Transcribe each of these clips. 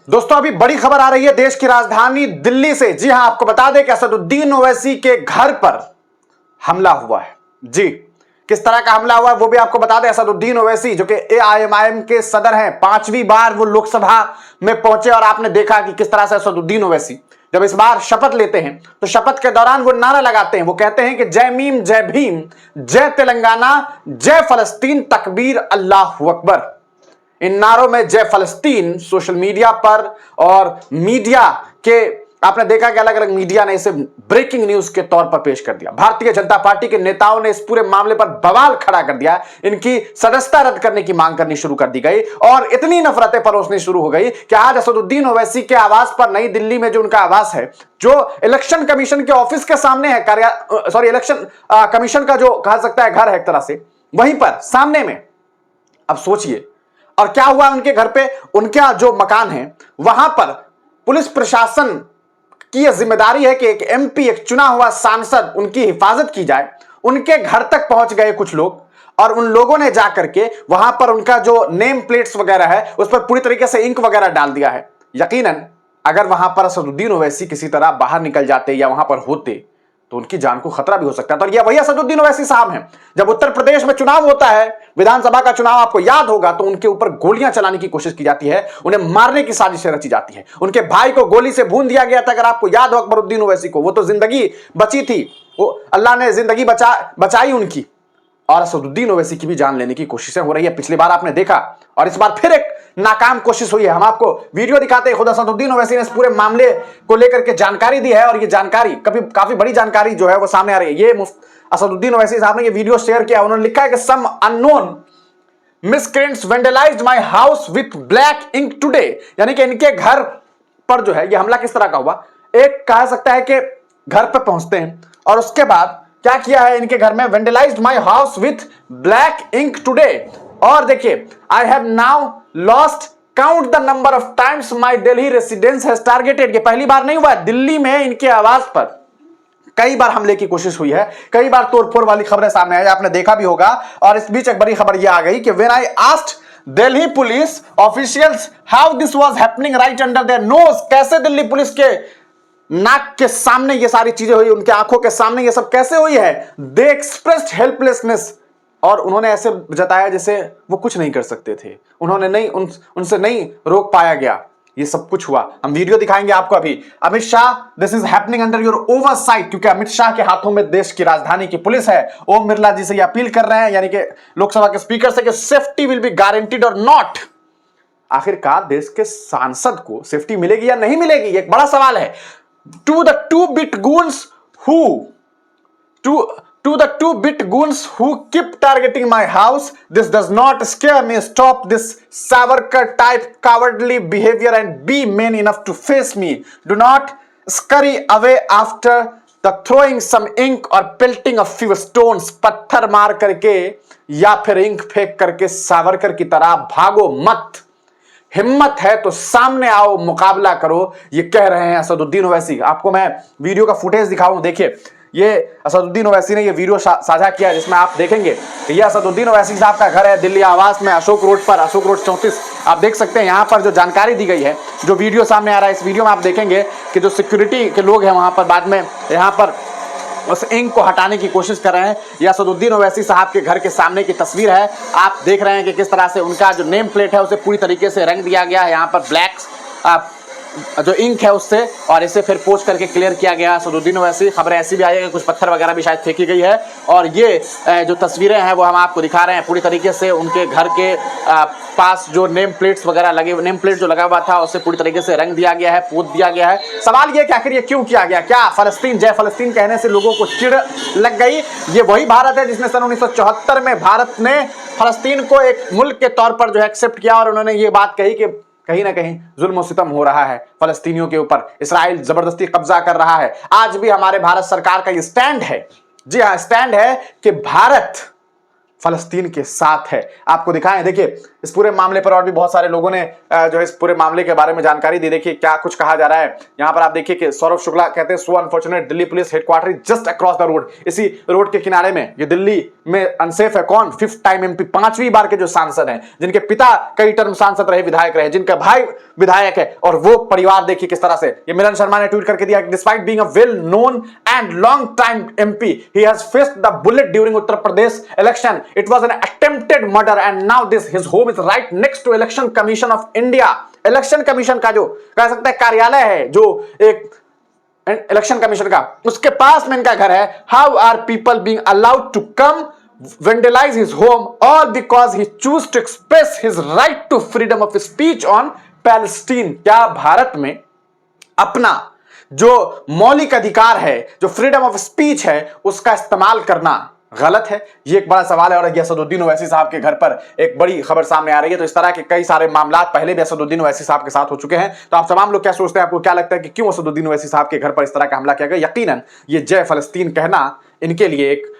दोस्तों अभी बड़ी खबर आ रही है देश की राजधानी दिल्ली से। जी हां, आपको बता दें कि असदुद्दीन ओवैसी के घर पर हमला हुआ है। जी, किस तरह का हमला हुआ है वो भी आपको बता दें। असदुद्दीन ओवैसी जो कि एआईएमआईएम के सदर हैं, 5वीं बार वो लोकसभा में पहुंचे और आपने देखा कि किस तरह से असदुद्दीन ओवैसी जब इस बार शपथ लेते हैं तो शपथ के दौरान वो नारा लगाते हैं। वो कहते हैं कि जय मीम, जय भीम, जय तेलंगाना, जय फलस्तीन, तकबीर, अल्लाहू अकबर। इन नारों में जय फलस्तीन सोशल मीडिया पर और मीडिया के आपने देखा कि अलग अलग मीडिया ने इसे ब्रेकिंग न्यूज के तौर पर पेश कर दिया। भारतीय जनता पार्टी के नेताओं ने इस पूरे मामले पर बवाल खड़ा कर दिया। इनकी सदस्यता रद्द करने की मांग करनी शुरू कर दी गई और इतनी नफरतें परोसनी शुरू हो गई कि आज असदुद्दीन ओवैसी के आवास पर, नई दिल्ली में जो उनका आवास है, जो इलेक्शन कमीशन के ऑफिस के सामने है, इलेक्शन कमीशन का जो कहा सकता है घर है एक तरह से, वहीं पर सामने में, अब सोचिए। और क्या हुआ उनके घर पे, उनका जो मकान है वहां पर पुलिस प्रशासन की यह जिम्मेदारी है कि एक एमपी, एक चुना हुआ सांसद, उनकी हिफाजत की जाए। उनके घर तक पहुंच गए कुछ लोग और उन लोगों ने जाकर के वहां पर उनका जो नेम प्लेट्स वगैरह है उस पर पूरी तरीके से इंक वगैरह डाल दिया है। यकीनन अगर वहां पर असदुद्दीन ओवैसी किसी तरह बाहर निकल जाते या वहां पर होते तो उनकी जान को खतरा भी हो सकता है। तो ये वही असदुद्दीन ओवैसी साहब हैं। जब उत्तर प्रदेश में चुनाव होता है, विधानसभा का चुनाव, आपको याद होगा, तो उनके ऊपर गोलियां चलाने की कोशिश की जाती है, उन्हें मारने की साजिशें रची जाती है। उनके भाई को गोली से भून दिया गया था, अगर आपको याद हो, अकबरुद्दीन ओवैसी को। वो तो जिंदगी बची थी, वो अल्लाह ने जिंदगी बचाई उनकी, और असदुद्दीन ओवैसी की भी जान लेने की कोशिशें हो रही है। पिछली बार आपने देखा और इस बार फिर एक नाकाम कोशिश हुई है। हम आपको वीडियो दिखाते हैं। खुद असदुद्दीन ओवैसी ने इस पूरे मामले को लेकर के जानकारी दी है और ये जानकारी काफी बड़ी जानकारी जो है वो सामने आ रही है। ये असदुद्दीन ओवैसी साहब ने ये वीडियो शेयर किया। उन्होंने लिखा है कि some unknown miscreants vandalised my house with black ink today. यानी कि इनके घर पर जो है ये हमला किस तरह का हुआ। एक कह सकता है कि घर पर पहुंचते हैं और उसके बाद क्या किया है इनके घर में, vandalised my house with black ink today. और देखिए, I have now lost count the number of times my Delhi residence has targeted. ये पहली बार नहीं हुआ, दिल्ली में इनके आवास पर कई बार हमले की कोशिश हुई है, कई बार तोड़फोड़ वाली खबरें सामने आई, आपने देखा भी होगा। और इस बीच एक बड़ी खबर यह आ गई कि when I asked Delhi police officials how this was happening right under their nose, कैसे दिल्ली पुलिस के नाक के सामने ये सारी चीजें हुई, उनके आंखों के सामने ये सब कैसे हुई है। दे एक्सप्रेस्ड हेल्पलेसनेस, और उन्होंने ऐसे जताया जैसे वो कुछ नहीं कर सकते थे, उन्होंने नहीं उनसे नहीं रोक पाया गया। ये सब कुछ हुआ, हम वीडियो दिखाएंगे आपको अभी। Amit Shah, this is happening under your oversight, क्योंकि अमित शाह के हाथों में देश की राजधानी की पुलिस है। ओम बिरला जी से ये अपील कर रहे हैं, यानी कि लोकसभा के स्पीकर से, कि सेफ्टी विल बी गारंटीड और नॉट। आखिरकार देश के सांसद को सेफ्टी मिलेगी या नहीं मिलेगी, एक बड़ा सवाल है। To the two-bit goons who keep targeting my house, this does not scare me. Stop this Savarkar type cowardly behavior and be man enough to face me. Do not scurry away after the throwing some ink or pelting a few stones. पत्थर मार करके या फिर ink फेंक करके सावरकर की तरह भागो मत। हिम्मत है तो सामने आओ, मुकाबला करो, ये कह रहे हैं असदुद्दीन ओवैसी। आपको मैं वीडियो का फुटेज दिखाऊं, देखिए ये असदुद्दीन ओवैसी ने ये वीडियो साझा किया, जिसमें आप देखेंगे कि ये असदुद्दीन ओवैसी साहब का घर है दिल्ली आवास में, अशोक रोड पर, अशोक रोड 34। आप देख सकते हैं यहाँ पर जो जानकारी दी गई है, जो वीडियो सामने आ रहा है, इस वीडियो में आप देखेंगे कि जो सिक्योरिटी के लोग हैं वहां पर बाद में यहाँ पर उस इंक को हटाने की कोशिश कर रहे हैं। यह असदुद्दीन ओवैसी साहब के घर के सामने की तस्वीर है। आप देख रहे हैं कि किस तरह से उनका जो नेम प्लेट है उसे पूरी तरीके से रंग दिया गया है, यहाँ पर ब्लैक जो इंक है उससे, और इसे फिर पोंछ करके क्लियर किया गया। असदुद्दीन ओवैसी, खबरें ऐसी भी आई है कि कुछ पत्थर वगैरह भी शायद फेंकी गई है। और ये जो तस्वीरें हैं वो हम आपको दिखा रहे हैं, पूरी तरीके से उनके घर के पास जो नेम प्लेट्स वगैरह लगे, नेम प्लेट जो लगा हुआ था उसे पूरी तरीके से रंग दिया गया है, पोत दिया गया है। सवाल ये कि आखिर ये क्यों किया गया? क्या फलस्तीन, जय फलस्तीन कहने से लोगों को चिढ़ लग गई? ये वही भारत है जिसने सन 1974 में भारत ने फलस्तीन को एक मुल्क के तौर पर जो है एक्सेप्ट किया, और उन्होंने ये बात कही कि कहीं ना कहीं जुल्म और सितम हो रहा है फलस्तीनियों के ऊपर, इसराइल जबरदस्ती कब्जा कर रहा है। आज भी हमारे भारत सरकार का ये स्टैंड है, जी हाँ स्टैंड है, कि भारत फलस्तीन के साथ है। आपको दिखाएं, देखिए इस पूरे मामले पर और भी बहुत सारे लोगों ने जो है इस पूरे मामले के बारे में जानकारी दी। देखिए क्या कुछ कहा जा रहा है यहां पर आप देखिए कि सौरभ शुक्ला कहते हैं सो unfortunate, Delhi police headquarter just across the road. इसी रोड के किनारे में ये दिल्ली में अनसेफ है कौन? 5th टाइम एमपी, 5वीं बार के जो सांसद हैं, जिनके पिता कई टर्म सांसद रहे, विधायक रहे, जिनका भाई विधायक है, और वो परिवार देखिए किस तरह से। ये मिलन शर्मा ने ट्वीट करके दिया, despite being a well known and long time MP he has faced the bullet during Uttar Pradesh election, it was an attempted murder and now this his home is right next to election commission of India. Election commission का जो कह सकते हैं कार्यालय है, जो एक election commission का, उसके पास में इनका घर है। How are people being allowed to come vandalize his home all because he choose to express his right to freedom of speech on Palestine? क्या भारत में अपना जो मौलिक अधिकार है, जो फ्रीडम ऑफ स्पीच है, उसका इस्तेमाल करना गलत है? ये एक बड़ा सवाल है। और असदुद्दीन ओवैसी साहब के घर पर एक बड़ी खबर सामने आ रही है। तो इस तरह के कई सारे मामला पहले भी असदुद्दीन ओवैसी साहब के साथ हो चुके हैं। तो आप तमाम लोग क्या सोचते हैं? आपको क्या लगता है कि क्यों असदुद्दीन ओवैसी साहब के घर पर इस तरह का हमला किया गया? यकीनन ये जय फलस्तीन कहना इनके लिए एक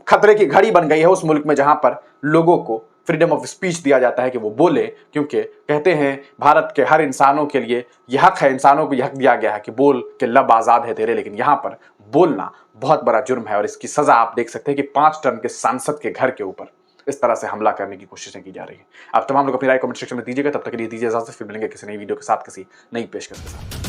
खतरे की घड़ी बन गई है उस मुल्क में जहां पर लोगों को फ्रीडम ऑफ स्पीच दिया जाता है कि वो बोले, क्योंकि कहते हैं भारत के हर इंसानों के लिए यह हक है, इंसानों को यह हक दिया गया है कि बोल के लब आजाद है तेरे, लेकिन यहां पर बोलना बहुत बड़ा जुर्म है। और इसकी सजा आप देख सकते हैं कि 5 टर्म के सांसद के घर के ऊपर इस तरह से हमला करने की कोशिशें की जा रही है। आप तमाम लोग अपनी राय कमेंट सेक्शन में दीजिएगा। तब तक के लिए दीजिए इजाजत, फिर मिलेंगे किसी नई वीडियो के साथ, किसी नई पेशकश के साथ।